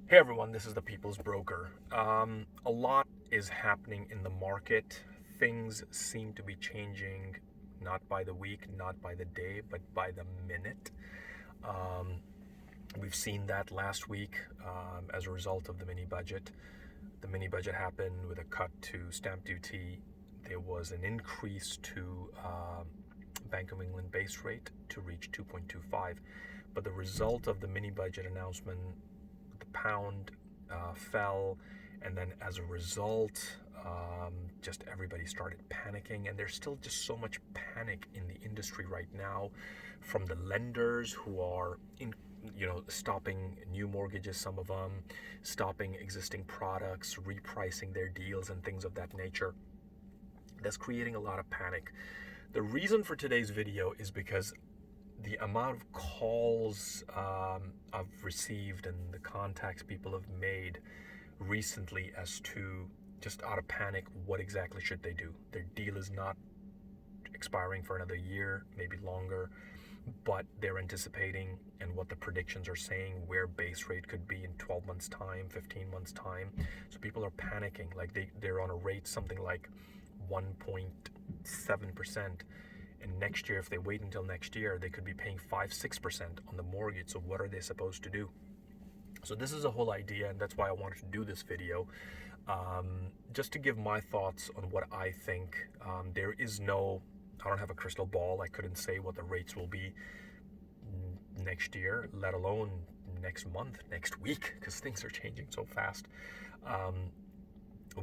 Hey everyone, this is the People's Broker. A lot is happening in the market. Things seem to be changing not by the week, not by the day, but by the minute. Um, we've seen that last week as a result of the mini budget. The mini budget happened with a cut to stamp duty. There was an increase to Bank of England base rate to reach 2.25. But the result of the mini budget announcement, the pound fell, and then as a result, just everybody started panicking, and there's still just so much panic in the industry right now, from the lenders who are stopping new mortgages, some of them stopping existing products, repricing their deals, and things of that nature. That's creating a lot of panic. The reason for today's video is because the amount of calls I've received and the contacts people have made recently as to, just out of panic, what exactly should they do. Their deal is not expiring for another year, maybe longer, but they're anticipating, and what the predictions are saying, where base rate could be in 12 months time, 15 months time. So people are panicking, like they're on a rate something like 1.7%. And next year, if they wait until next year, they could be paying 5-6% on the mortgage. So what are they supposed to do? So this is a whole idea, and that's why I wanted to do this video, just to give my thoughts on what I think. I don't have a crystal ball. I couldn't say what the rates will be next year, let alone next month, next week, because things are changing so fast.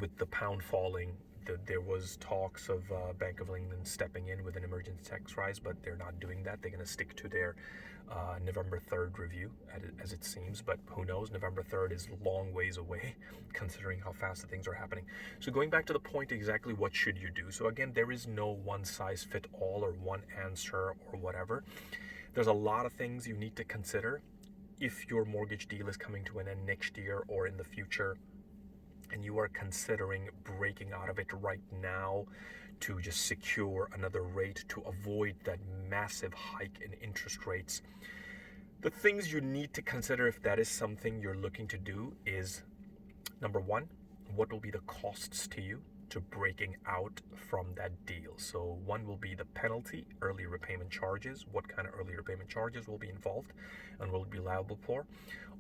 With the pound falling, there was talks of Bank of England stepping in with an emergency tax rise, but they're not doing that. They're going to stick to their November 3rd review, as it seems, but who knows? November 3rd is a long ways away, considering how fast the things are happening. So going back to the point, exactly what should you do? So again, there is no one size fit all or one answer or whatever. There's a lot of things you need to consider if your mortgage deal is coming to an end next year or in the future, and you are considering breaking out of it right now to just secure another rate to avoid that massive hike in interest rates. The things you need to consider if that is something you're looking to do is, number one, what will be the costs to you to breaking out from that deal? So one will be the penalty, early repayment charges. What kind of early repayment charges will be involved and will be liable for?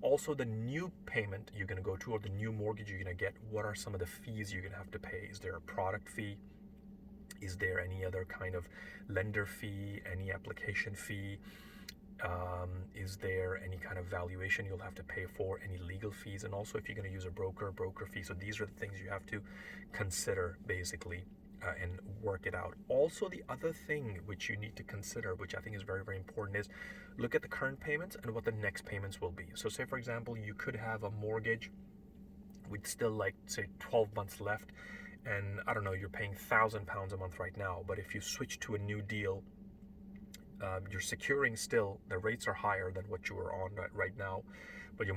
Also, the new payment you're going to go to, or the new mortgage you're going to get, what are some of the fees you're going to have to pay? Is there a product fee? Is there any other kind of lender fee, any application fee? Is there any kind of valuation you'll have to pay for, any legal fees? And also, if you're going to use a broker fee. So these are the things you have to consider, basically, and work it out. Also, the other thing which you need to consider, which I think is very, very important, is look at the current payments and what the next payments will be. So say, for example, you could have a mortgage with still, like, say, 12 months left, and I don't know, you're paying £1,000 a month right now, but if you switch to a new deal, you're securing still, the rates are higher than what you are on right now, but your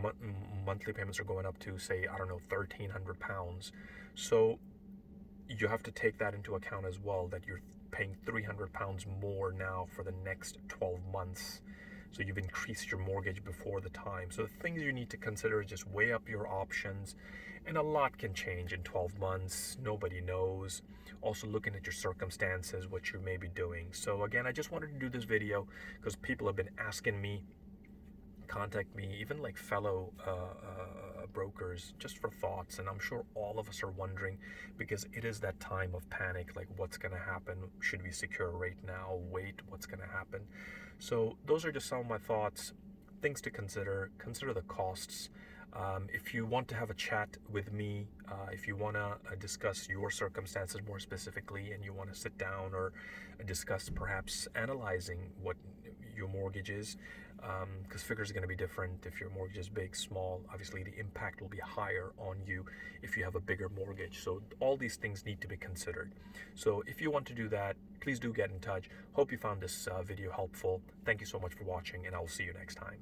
monthly payments are going up to, say, I don't know, £1,300. So you have to take that into account as well, that you're paying £300 more now for the next 12 months. So you've increased your mortgage before the time. So the things you need to consider is just weigh up your options, and a lot can change in 12 months. Nobody knows. Also looking at your circumstances, what you may be doing. So again, I just wanted to do this video because people have been asking me, contact me, even like fellow brokers, just for thoughts. And I'm sure all of us are wondering, because it is that time of panic, like what's going to happen? Should we secure a rate now? Wait, what's going to happen? So those are just some of my thoughts, things to consider. Consider the costs. If you want to have a chat with me, if you want to discuss your circumstances more specifically, and you want to sit down or discuss perhaps analyzing what your mortgage is, because figures are going to be different. If your mortgage is big, small, obviously the impact will be higher on you if you have a bigger mortgage. So all these things need to be considered. So if you want to do that, please do get in touch. Hope you found this video helpful. Thank you so much for watching, and I will see you next time.